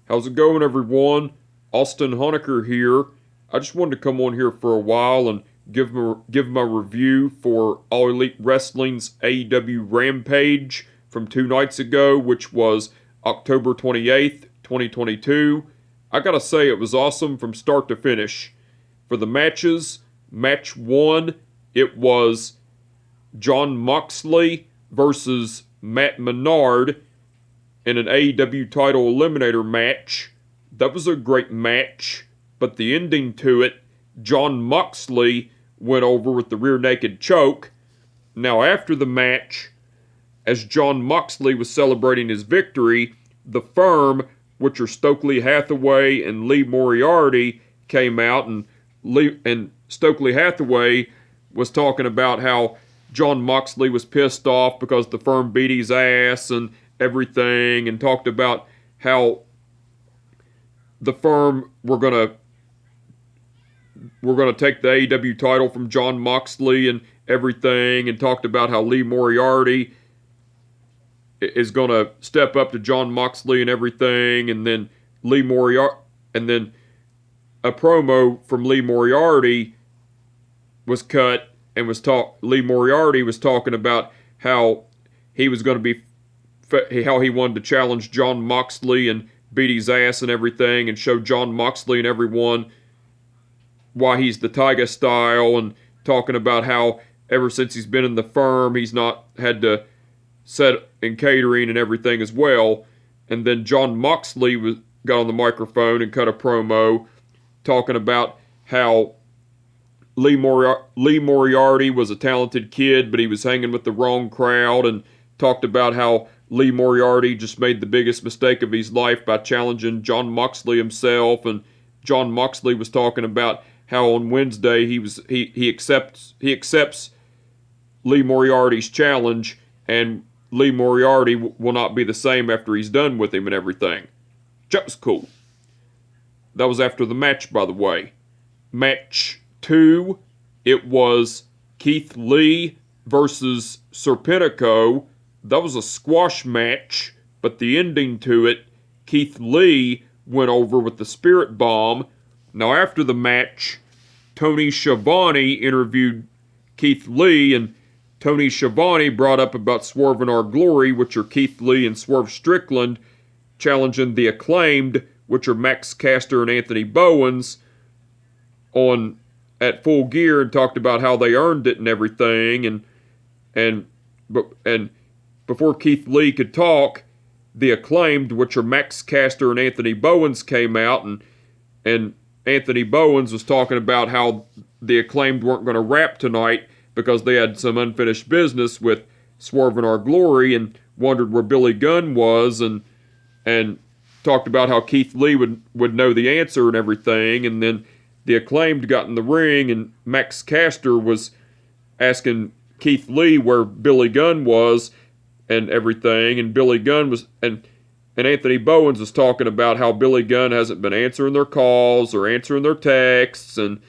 How's it going, everyone? Austin Honecker here. I just wanted to come on here for a while and give my review for All Elite Wrestling's AEW Rampage from 2 nights ago, which was October 28th, 2022. I gotta say, it was awesome from start to finish. For the matches, match 1, it was Jon Moxley versus Matt Menard in an AEW title eliminator match. That was a great match, but the ending to it, Jon Moxley went over with the rear naked choke. Now, after the match, as Jon Moxley was celebrating his victory, the Firm, which are Stokely Hathaway and Lee Moriarty, came out, and Stokely Hathaway was talking about how Jon Moxley was pissed off because the Firm beat his ass and everything, and talked about how the Firm were gonna take the AEW title from Jon Moxley and everything, and talked about how Lee Moriarty is gonna step up to Jon Moxley and everything, and then a promo from Lee Moriarty was cut, and Lee Moriarty was talking about how he was going to how he wanted to challenge Jon Moxley and beat his ass and everything, and show Jon Moxley and everyone why he's the Tiger style, and talking about how ever since he's been in the Firm, he's not had to set in catering and everything as well. And then Jon Moxley got on the microphone and cut a promo talking about how Lee Moriarty was a talented kid, but he was hanging with the wrong crowd, and talked about how Lee Moriarty just made the biggest mistake of his life by challenging Jon Moxley himself. And Jon Moxley was talking about how on Wednesday he accepts Lee Moriarty's challenge, and Lee Moriarty will not be the same after he's done with him and everything. That was cool. That was after the match, by the way. Match 2, it was Keith Lee versus Serpentico. That was a squash match, but the ending to it, Keith Lee went over with the Spirit Bomb. Now, after the match, Tony Schiavone interviewed Keith Lee, and Tony Schiavone brought up about Swerve and Our Glory, which are Keith Lee and Swerve Strickland, challenging the Acclaimed, which are Max Caster and Anthony Bowens, at Full Gear, and talked about how they earned it and everything. And before Keith Lee could talk, the Acclaimed, which are Max Caster and Anthony Bowens, came out, and Anthony Bowens was talking about how the Acclaimed weren't going to rap tonight because they had some unfinished business with Swerve and Our Glory, and wondered where Billy Gunn was, and talked about how Keith Lee would know the answer and everything. And then the Acclaimed got in the ring, and Max Caster was asking Keith Lee where Billy Gunn was and everything, and Billy Gunn was, and Anthony Bowens was talking about how Billy Gunn hasn't been answering their calls or answering their texts, and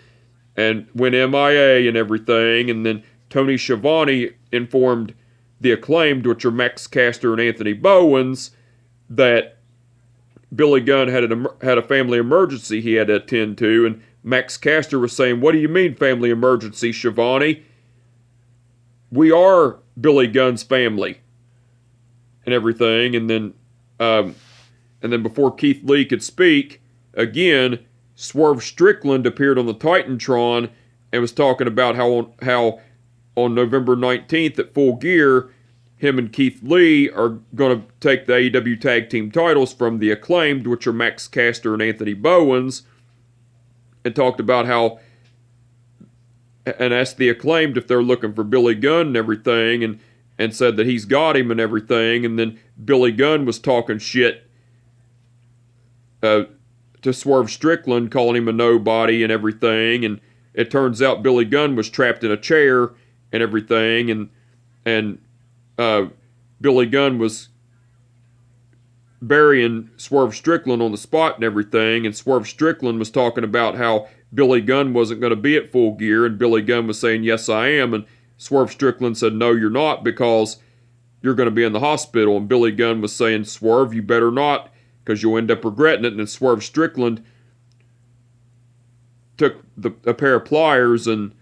went MIA and everything. And then Tony Schiavone informed the Acclaimed, which are Max Caster and Anthony Bowens, that Billy Gunn had a family emergency he had to attend to. And Max Caster was saying, "What do you mean family emergency, Schiavone? We are Billy Gunn's family," and everything. And then before Keith Lee could speak again, Swerve Strickland appeared on the Titantron and was talking about how on November 19th at Full Gear, him and Keith Lee are going to take the AEW Tag Team titles from the Acclaimed, which are Max Caster and Anthony Bowens, and talked about how, and asked the Acclaimed if they're looking for Billy Gunn and everything, and said that he's got him and everything. And then Billy Gunn was talking shit to Swerve Strickland, calling him a nobody and everything. And it turns out Billy Gunn was trapped in a chair and everything, and Billy Gunn was burying Swerve Strickland on the spot and everything, and Swerve Strickland was talking about how Billy Gunn wasn't going to be at Full Gear, and Billy Gunn was saying, "Yes, I am," and Swerve Strickland said, "No, you're not, because you're going to be in the hospital," and Billy Gunn was saying, "Swerve, you better not because you'll end up regretting it. And then Swerve Strickland took a pair of pliers and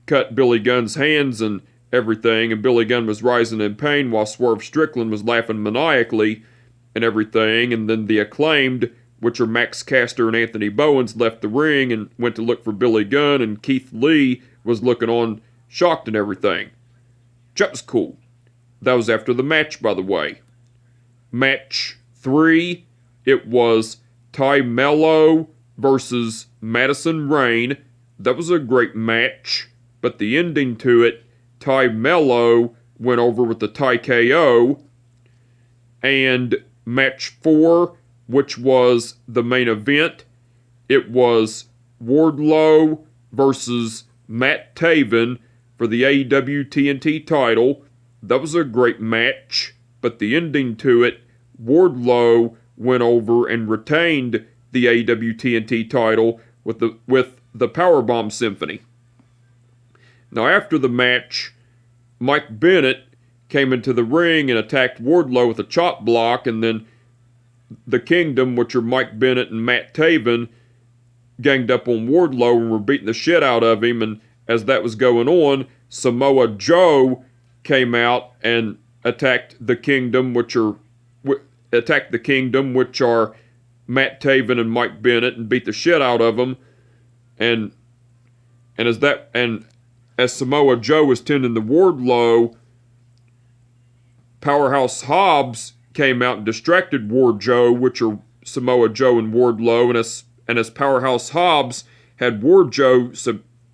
cut Billy Gunn's hands and everything, and Billy Gunn was rising in pain while Swerve Strickland was laughing maniacally and everything. And then the Acclaimed, which are Max Caster and Anthony Bowens, left the ring and went to look for Billy Gunn, and Keith Lee was looking on shocked and everything. That was cool. That was after the match, by the way. Match 3, it was Ty Mello versus Madison Rayne. That was a great match, but the ending to it, Ty Mello went over with the Ty KO. And match 4, which was the main event, it was Wardlow versus Matt Taven for the AEW TNT title. That was a great match, but the ending to it, Wardlow went over and retained the AEW TNT title with the Powerbomb Symphony. Now after the match, Mike Bennett came into the ring and attacked Wardlow with a chop block, and then the Kingdom, which are Mike Bennett and Matt Taven, ganged up on Wardlow and were beating the shit out of him. And as that was going on, Samoa Joe came out and attacked the Kingdom, which are Matt Taven and Mike Bennett, and beat the shit out of them. And as Samoa Joe was tending to Wardlow, Powerhouse Hobbs came out and distracted Ward Joe, which are Samoa Joe and Wardlow, and as Powerhouse Hobbs had Ward Joe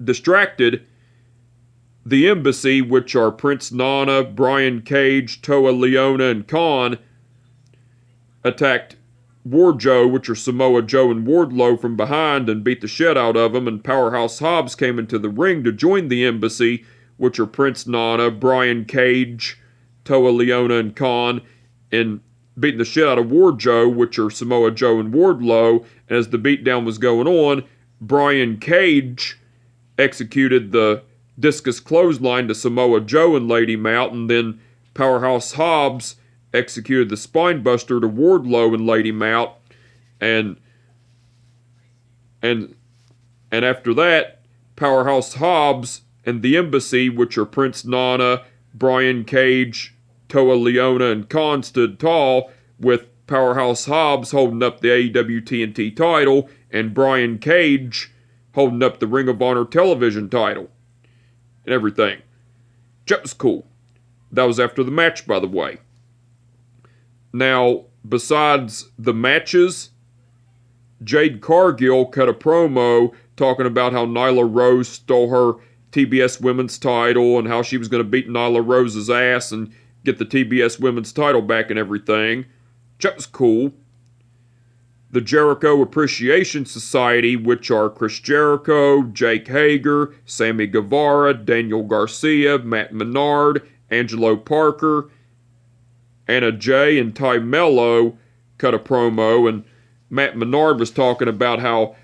distracted, the Embassy, which are Prince Nana, Brian Cage, Toa Leona, and Khan, attacked Ward Joe, which are Samoa Joe and Wardlow, from behind and beat the shit out of them, and Powerhouse Hobbs came into the ring to join the Embassy, which are Prince Nana, Brian Cage, Toa Leona, and Khan, and beating the shit out of Ward Joe, which are Samoa Joe and Wardlow. And as the beatdown was going on, Brian Cage executed the discus clothesline to Samoa Joe and laid him out, and then Powerhouse Hobbs executed the spine buster to Wardlow and laid him out. And after that, Powerhouse Hobbs and the Embassy, which are Prince Nana, Brian Cage, Toa Leona, and Khan, stood tall, with Powerhouse Hobbs holding up the AEW TNT title and Brian Cage holding up the Ring of Honor television title and everything. That was cool. That was after the match, by the way. Now, besides the matches, Jade Cargill cut a promo talking about how Nyla Rose stole her TBS Women's title and how she was going to beat Nyla Rose's ass and get the TBS Women's title back and everything. That was cool. The Jericho Appreciation Society, which are Chris Jericho, Jake Hager, Sammy Guevara, Daniel Garcia, Matt Menard, Angelo Parker, Anna Jay, and Ty Mello, cut a promo, and Matt Menard was talking about how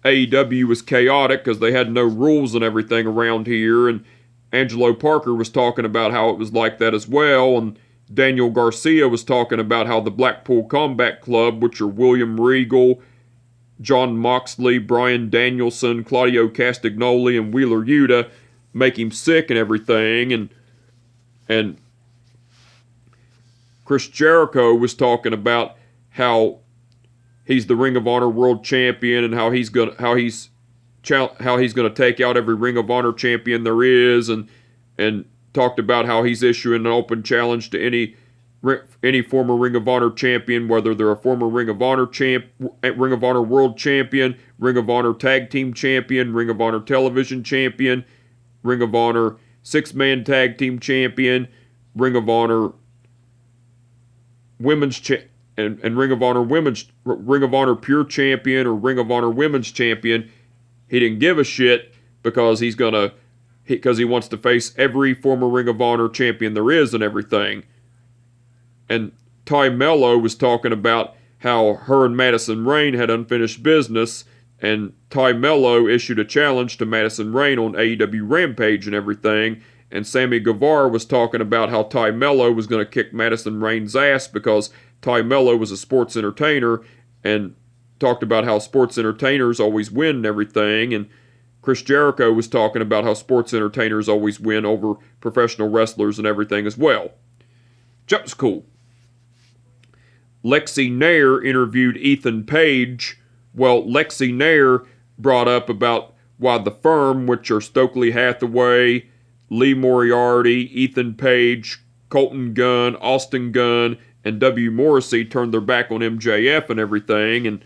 AEW was chaotic because they had no rules and everything around here, and Angelo Parker was talking about how it was like that as well, and Daniel Garcia was talking about how the Blackpool Combat Club, which are William Regal, John Moxley, Bryan Danielson, Claudio Castagnoli, and Wheeler Yuta, make him sick and everything, and Chris Jericho was talking about how he's the Ring of Honor World Champion and how he's gonna take out every Ring of Honor champion there is, and talked about how he's issuing an open challenge to any former Ring of Honor champion, whether they're a former Ring of Honor World Champion, Ring of Honor Tag Team Champion, Ring of Honor Television Champion, Ring of Honor Six-Man Tag Team Champion, Ring of Honor Women's and Ring of Honor Pure Champion or Ring of Honor Women's Champion. He didn't give a shit because he wants to face every former Ring of Honor champion there is and everything. And Ty Mello was talking about how her and Madison Rayne had unfinished business, and Ty Mello issued a challenge to Madison Rayne on AEW Rampage and everything, and Sammy Guevara was talking about how Ty Mello was going to kick Madison Rayne's ass because Ty Mello was a sports entertainer and talked about how sports entertainers always win and everything. And Chris Jericho was talking about how sports entertainers always win over professional wrestlers and everything as well. That was cool. Lexi Nair interviewed Ethan Page. Well, Lexi Nair brought up about why the firm, which are Stokely Hathaway, Lee Moriarty, Ethan Page, Colton Gunn, Austin Gunn, and W. Morrissey turned their back on MJF and everything. And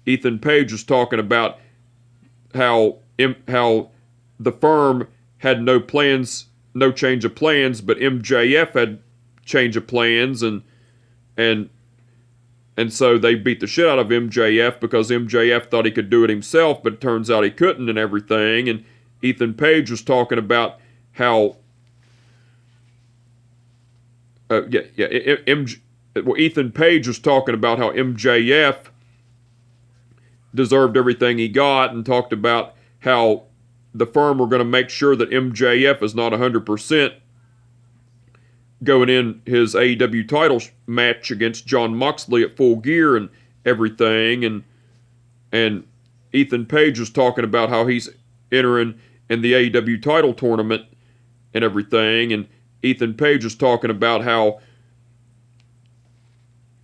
Ethan Page was talking about how the firm had no plans, no change of plans, but MJF had change of plans, and so they beat the shit out of MJF because MJF thought he could do it himself, but it turns out he couldn't and everything. And Ethan Page was talking about how Ethan Page was talking about how MJF deserved everything he got, and talked about how the firm were going to make sure that MJF is not 100% going in his AEW title match against Jon Moxley at Full Gear and everything. And Ethan Page was talking about how he's entering in the AEW title tournament and everything. And Ethan Page was talking about how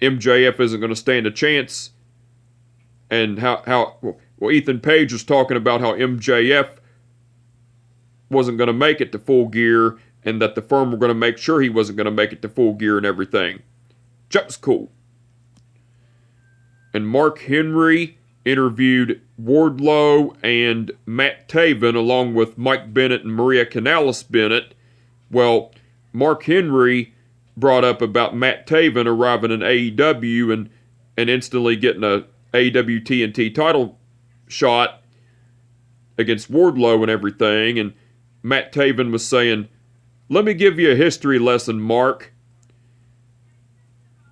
MJF isn't going to stand a chance. And Ethan Page was talking about how MJF wasn't going to make it to Full Gear, and that the firm were going to make sure he wasn't going to make it to Full Gear and everything. That was cool. And Mark Henry interviewed Wardlow and Matt Taven along with Mike Bennett and Maria Kanellis-Bennett. Well, Mark Henry brought up about Matt Taven arriving in AEW and instantly getting a AEW TNT title shot against Wardlow and everything. And Matt Taven was saying, "Let me give you a history lesson, Mark.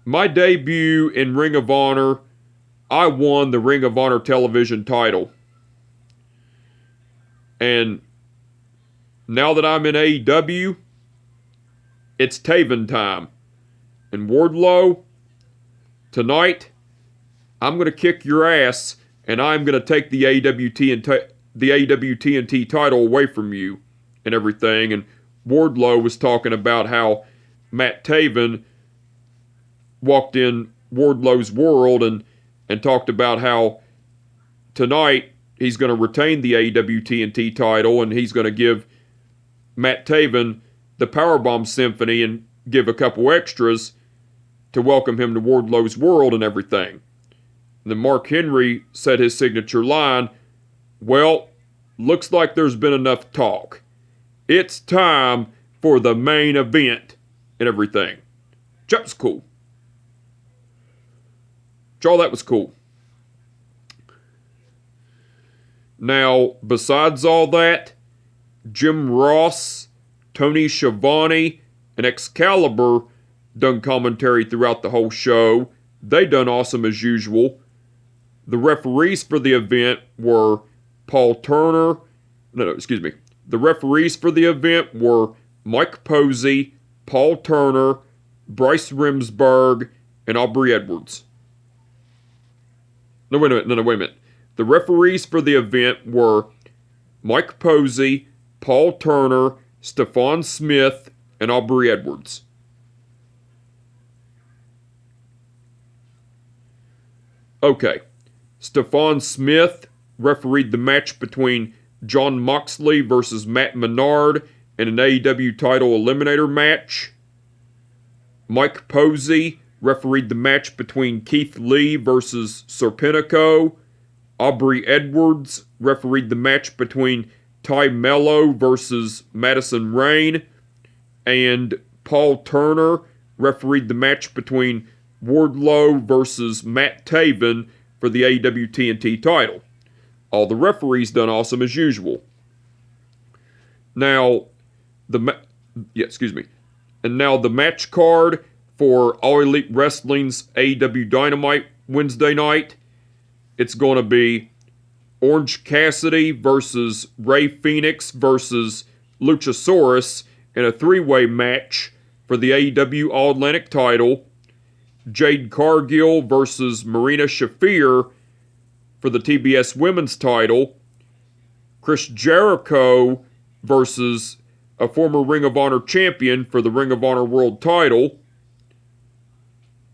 My debut in Ring of Honor, I won the Ring of Honor television title. And now that I'm in AEW, it's Taven time. And Wardlow, tonight, I'm going to kick your ass, and I'm going to take the AEW TNT title away from you," and everything. And Wardlow was talking about how Matt Taven walked in Wardlow's world and talked about how tonight he's going to retain the AEW TNT title, and he's going to give Matt Taven the Powerbomb Symphony and give a couple extras to welcome him to Wardlow's world and everything. And then Mark Henry said his signature line, "Well, looks like there's been enough talk. It's time for the main event," and everything. That was cool. All that was cool. Now, besides all that, Jim Ross, Tony Schiavone, and Excalibur done commentary throughout the whole show. They done awesome as usual. The referees for the event were The referees for the event were Mike Posey, Paul Turner, Bryce Remsburg, and Aubrey Edwards. Wait a minute. The referees for the event were Mike Posey, Paul Turner, Stephon Smith, and Aubrey Edwards. Okay. Stephon Smith refereed the match between Jon Moxley versus Matt Menard in an AEW title eliminator match. Mike Posey refereed the match between Keith Lee versus Serpentico. Aubrey Edwards refereed the match between Ty Mello versus Madison Rayne. And Paul Turner refereed the match between Wardlow versus Matt Taven for the AEW TNT title. All the referees done awesome as usual. Now, the match card for All Elite Wrestling's AEW Dynamite Wednesday night, it's going to be Orange Cassidy versus Rey Fenix versus Luchasaurus in a three-way match for the AEW All-Atlantic title. Jade Cargill versus Marina Shafir for the TBS Women's title. Chris Jericho versus a former Ring of Honor champion for the Ring of Honor World title.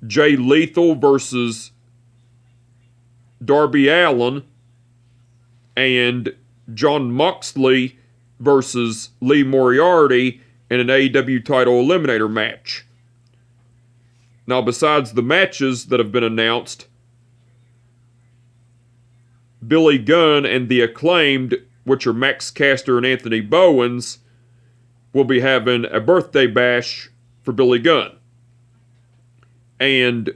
Jay Lethal versus Darby Allin. And Jon Moxley versus Lee Moriarty in an AEW title eliminator match. Now, besides the matches that have been announced, Billy Gunn and the Acclaimed, which are Max Caster and Anthony Bowens, will be having a birthday bash for Billy Gunn. And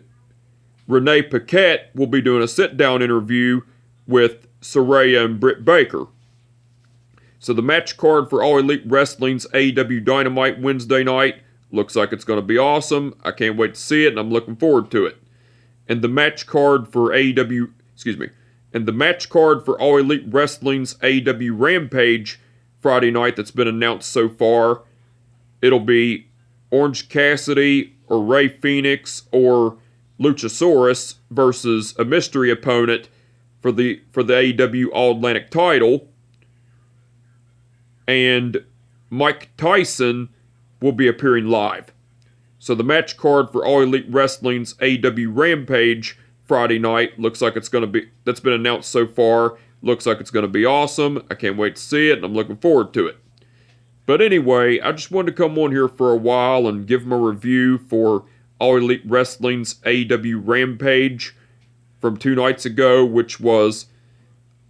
Renee Paquette will be doing a sit-down interview with Saraya and Britt Baker. So the match card for All Elite Wrestling's AEW Dynamite Wednesday night looks like it's going to be awesome. I can't wait to see it, and I'm looking forward to it. And the match card for and the match card for All Elite Wrestling's AEW Rampage Friday night that's been announced so far, it'll be Orange Cassidy or Rey Fenix or Luchasaurus versus a mystery opponent for the AEW All-Atlantic title. And Mike Tyson will be appearing live. So the match card for All Elite Wrestling's AEW Rampage Friday night looks like it's going to be, that's been announced so far, looks like it's going to be awesome. I can't wait to see it, and I'm looking forward to it. But anyway, I just wanted to come on here for a while and give them a review for All Elite Wrestling's AEW Rampage from 2 nights ago, which was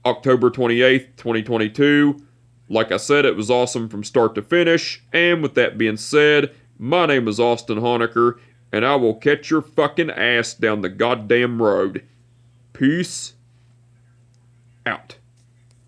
October 28th, 2022. Like I said, it was awesome from start to finish. And with that being said, my name is Austin Honecker, and I will catch your fucking ass down the goddamn road. Peace out.